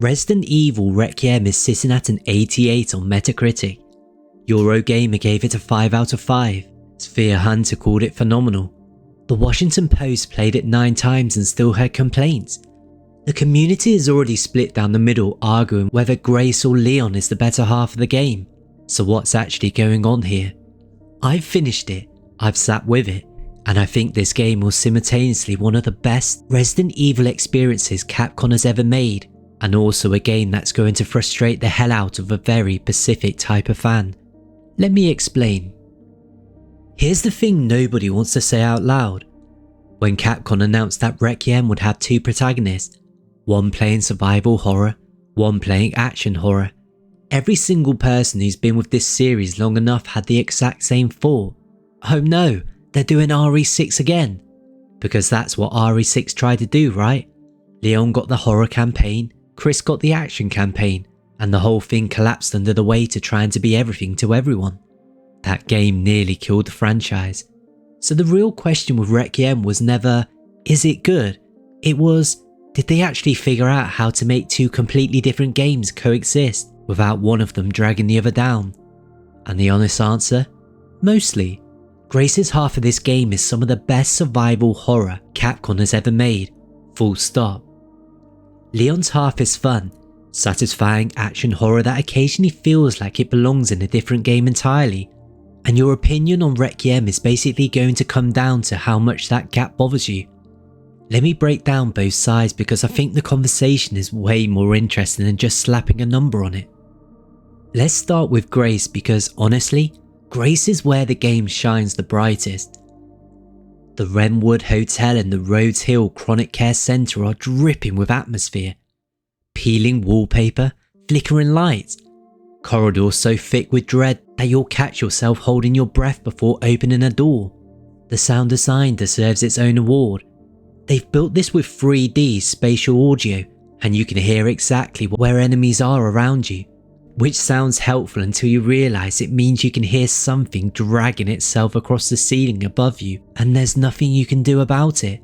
Resident Evil Requiem is sitting at an 88 on Metacritic. Eurogamer gave it a 5 out of 5. Sphere Hunter called it phenomenal. The Washington Post played it 9 times and still heard complaints. The community is already split down the middle, arguing whether Grace or Leon is the better half of the game. So what's actually going on here? I've finished it, I've sat with it, and I think this game was simultaneously one of the best Resident Evil experiences Capcom has ever made, and also a game that's going to frustrate the hell out of a very specific type of fan. Let me explain. Here's the thing nobody wants to say out loud. When Capcom announced that Requiem would have 2 protagonists, one playing survival horror, one playing action horror, every single person who's been with this series long enough had the exact same thought. Oh no, they're doing RE6 again. Because that's what RE6 tried to do, right? Leon got the horror campaign, Chris got the action campaign, and the whole thing collapsed under the weight of trying to be everything to everyone. That game nearly killed the franchise. So the real question with Requiem was never, is it good? It was, did they actually figure out how to make 2 completely different games coexist without one of them dragging the other down? And the honest answer? Mostly. Grace's half of this game is some of the best survival horror Capcom has ever made, full stop. Leon's half is fun, satisfying action horror that occasionally feels like it belongs in a different game entirely, and your opinion on Requiem is basically going to come down to how much that gap bothers you. Let me break down both sides because I think the conversation is way more interesting than just slapping a number on it. Let's start with Grace because honestly, Grace is where the game shines the brightest. The Wrenwood Hotel and the Rhodes Hill Chronic Care Centre are dripping with atmosphere. Peeling wallpaper, flickering lights, corridors so thick with dread that you'll catch yourself holding your breath before opening a door. The sound design deserves its own award. They've built this with 3D spatial audio and you can hear exactly where enemies are around you, which sounds helpful until you realise it means you can hear something dragging itself across the ceiling above you and there's nothing you can do about it.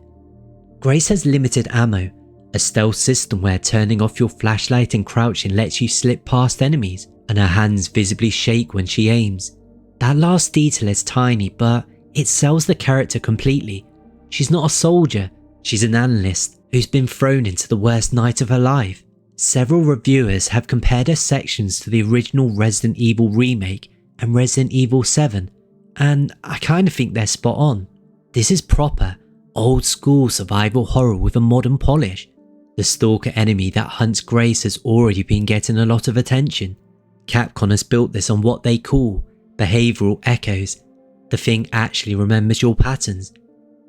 Grace has limited ammo, a stealth system where turning off your flashlight and crouching lets you slip past enemies, and her hands visibly shake when she aims. That last detail is tiny, but it sells the character completely. She's not a soldier, she's an analyst who's been thrown into the worst night of her life. Several reviewers have compared her sections to the original Resident Evil Remake and Resident Evil 7, and I kinda think they're spot on. This is proper, old school survival horror with a modern polish. The stalker enemy that hunts Grace has already been getting a lot of attention. Capcom has built this on what they call behavioural echoes. The thing actually remembers your patterns.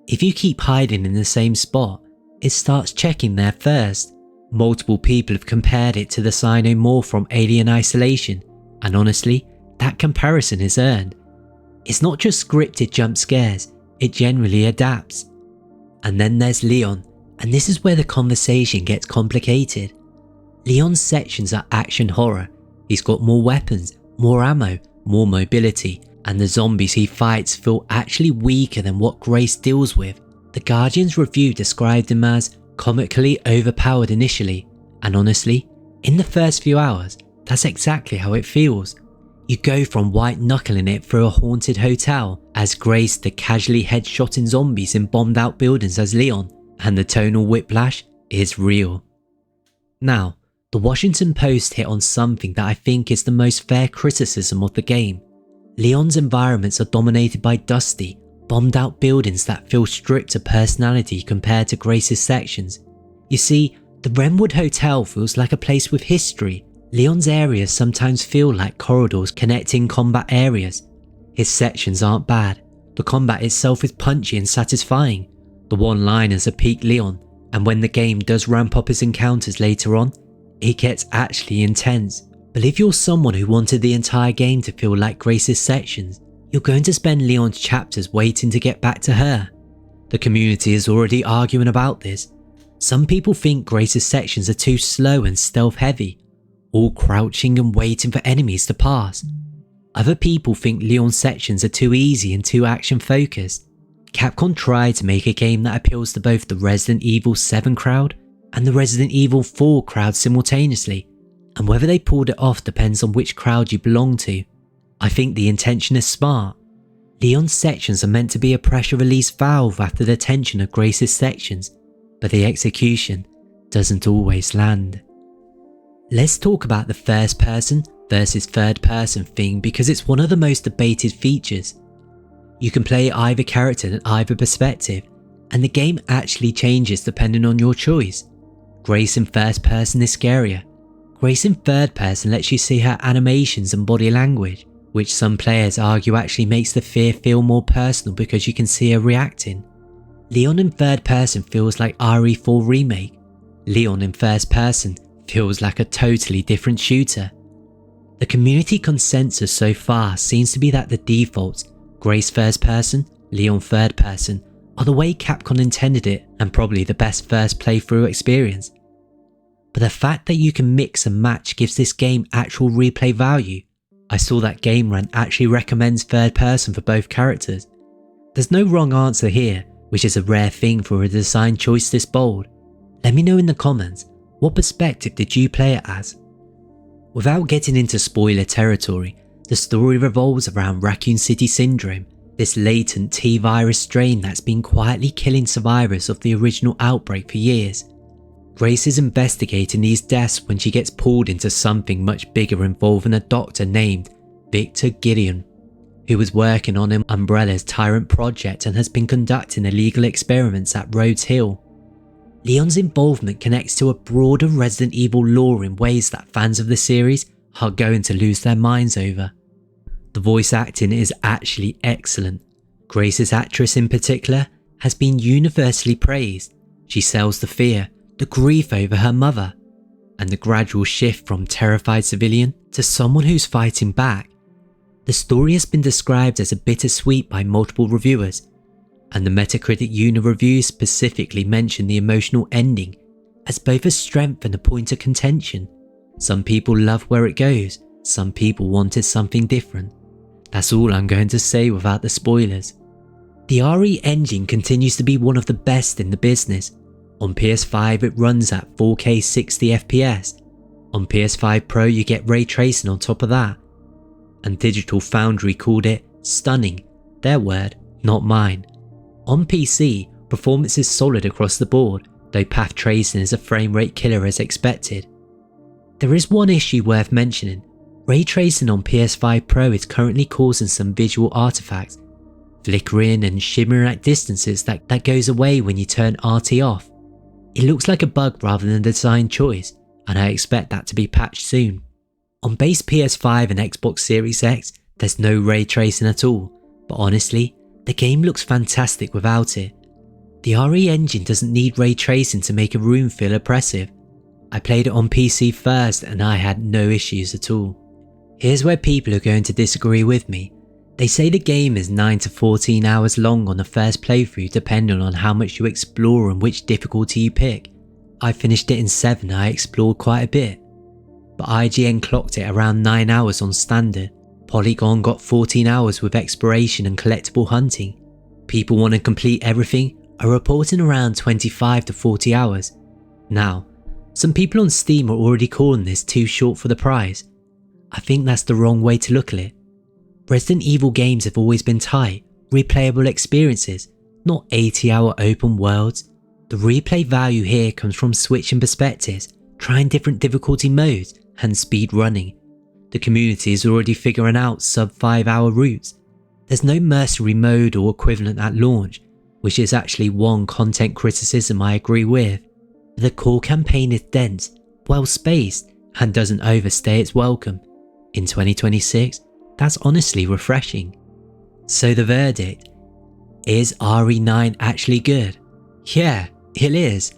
If you keep hiding in the same spot, it starts checking there first. Multiple people have compared it to the Xenomorph from Alien Isolation, and honestly, that comparison is earned. It's not just scripted jump scares, it generally adapts. And then there's Leon, and this is where the conversation gets complicated. Leon's sections are action horror. He's got more weapons, more ammo, more mobility, and the zombies he fights feel actually weaker than what Grace deals with. The Guardian's review described him as comically overpowered initially, and honestly, in the first few hours, that's exactly how it feels. You go from white knuckling it through a haunted hotel as Grace to casually headshotting zombies in bombed out buildings as Leon, and the tonal whiplash is real. Now, the Washington Post hit on something that I think is the most fair criticism of the game. Leon's environments are dominated by dusty, bombed out buildings that feel stripped of personality compared to Grace's sections. You see, the Wrenwood Hotel feels like a place with history. Leon's areas sometimes feel like corridors connecting combat areas. His sections aren't bad. The combat itself is punchy and satisfying. The one-liners are peak Leon, and when the game does ramp up his encounters later on, it gets actually intense. But if you're someone who wanted the entire game to feel like Grace's sections, you're going to spend Leon's chapters waiting to get back to her. The community is already arguing about this. Some people think Grace's sections are too slow and stealth heavy, all crouching and waiting for enemies to pass. Other people think Leon's sections are too easy and too action focused. Capcom tried to make a game that appeals to both the Resident Evil 7 crowd and the Resident Evil 4 crowd simultaneously, and whether they pulled it off depends on which crowd you belong to. I think the intention is smart. Leon's sections are meant to be a pressure release valve after the tension of Grace's sections, but the execution doesn't always land. Let's talk about the first person versus third person thing because it's one of the most debated features. You can play either character in either perspective, and the game actually changes depending on your choice. Grace in first person is scarier. Grace in third person lets you see her animations and body language, which some players argue actually makes the fear feel more personal because you can see her reacting. Leon in third person feels like RE4 Remake. Leon in first person feels like a totally different shooter. The community consensus so far seems to be that the defaults, Grace first person, Leon third person, are the way Capcom intended it and probably the best first playthrough experience. But the fact that you can mix and match gives this game actual replay value. I saw that GameRant actually recommends third person for both characters. There's no wrong answer here, which is a rare thing for a design choice this bold. Let me know in the comments, what perspective did you play it as? Without getting into spoiler territory, the story revolves around Raccoon City Syndrome, this latent T-virus strain that's been quietly killing survivors of the original outbreak for years. Grace is investigating these deaths when she gets pulled into something much bigger involving a doctor named Victor Gideon, who was working on Umbrella's Tyrant project and has been conducting illegal experiments at Rhodes Hill. Leon's involvement connects to a broader Resident Evil lore in ways that fans of the series are going to lose their minds over. The voice acting is actually excellent. Grace's actress in particular has been universally praised. She sells the fear, the grief over her mother, and the gradual shift from terrified civilian to someone who's fighting back. The story has been described as a bittersweet by multiple reviewers, and the Metacritic Uni reviews specifically mention the emotional ending as both a strength and a point of contention. Some people love where it goes, some people wanted something different. That's all I'm going to say without the spoilers. The RE engine continues to be one of the best in the business. On PS5 it runs at 4K 60 FPS. On PS5 Pro you get ray tracing on top of that. And Digital Foundry called it stunning, their word, not mine. On PC, performance is solid across the board, though path tracing is a frame rate killer as expected. There is one issue worth mentioning. Ray tracing on PS5 Pro is currently causing some visual artifacts, flickering and shimmering at distances that goes away when you turn RT off. It looks like a bug rather than a design choice, and I expect that to be patched soon. On base PS5 and Xbox Series X, there's no ray tracing at all, but honestly, the game looks fantastic without it. The RE engine doesn't need ray tracing to make a room feel oppressive. I played it on PC first and I had no issues at all. Here's where people are going to disagree with me. They say the game is 9 to 14 hours long on the first playthrough depending on how much you explore and which difficulty you pick. I finished it in 7 and I explored quite a bit. But IGN clocked it around 9 hours on standard. Polygon got 14 hours with exploration and collectible hunting. People want to complete everything are reporting around 25 to 40 hours. Now, some people on Steam are already calling this too short for the prize. I think that's the wrong way to look at it. Resident Evil games have always been tight, replayable experiences, not 80-hour open worlds. The replay value here comes from switching perspectives, trying different difficulty modes, and speed running. The community is already figuring out sub 5-hour routes. There's no mercenary mode or equivalent at launch, which is actually one content criticism I agree with. The core campaign is dense, well spaced, and doesn't overstay its welcome. In 2026, that's honestly refreshing. So the verdict, is RE9 actually good? Yeah, it is.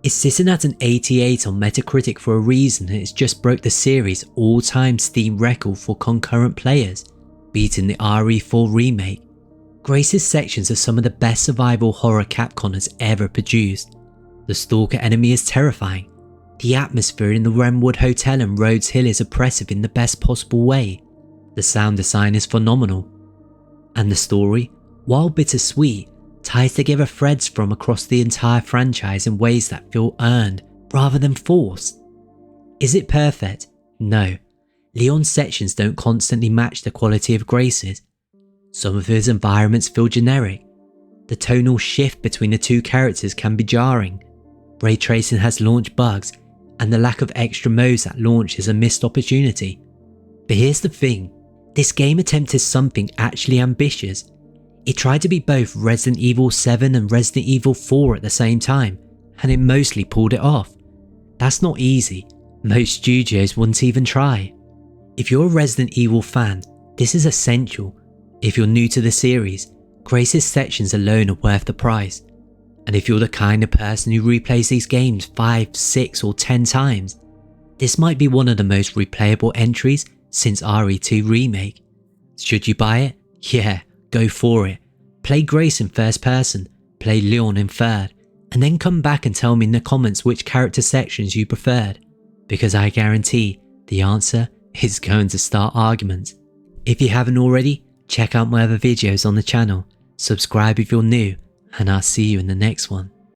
It's sitting at an 88 on Metacritic for a reason, and it's just broke the series' all-time Steam record for concurrent players, beating the RE4 Remake. Grace's sections are some of the best survival horror Capcom has ever produced. The stalker enemy is terrifying. The atmosphere in the Wrenwood Hotel and Rhodes Hill is oppressive in the best possible way. The sound design is phenomenal. And the story, while bittersweet, ties together threads from across the entire franchise in ways that feel earned rather than forced. Is it perfect? No. Leon's sections don't constantly match the quality of Grace's. Some of his environments feel generic. The tonal shift between the two characters can be jarring. Ray tracing has launch bugs, and the lack of extra modes at launch is a missed opportunity. But here's the thing, this game attempted something actually ambitious. It tried to be both Resident Evil 7 and Resident Evil 4 at the same time, and it mostly pulled it off. That's not easy, most studios wouldn't even try. If you're a Resident Evil fan, this is essential. If you're new to the series, Grace's sections alone are worth the price. And if you're the kind of person who replays these games 5, 6 or 10 times, this might be one of the most replayable entries since RE2 Remake. Should you buy it? Yeah, go for it. Play Grace in first person, play Leon in third, and then come back and tell me in the comments which character sections you preferred, because I guarantee the answer is going to start arguments. If you haven't already, check out my other videos on the channel, subscribe if you're new, and I'll see you in the next one.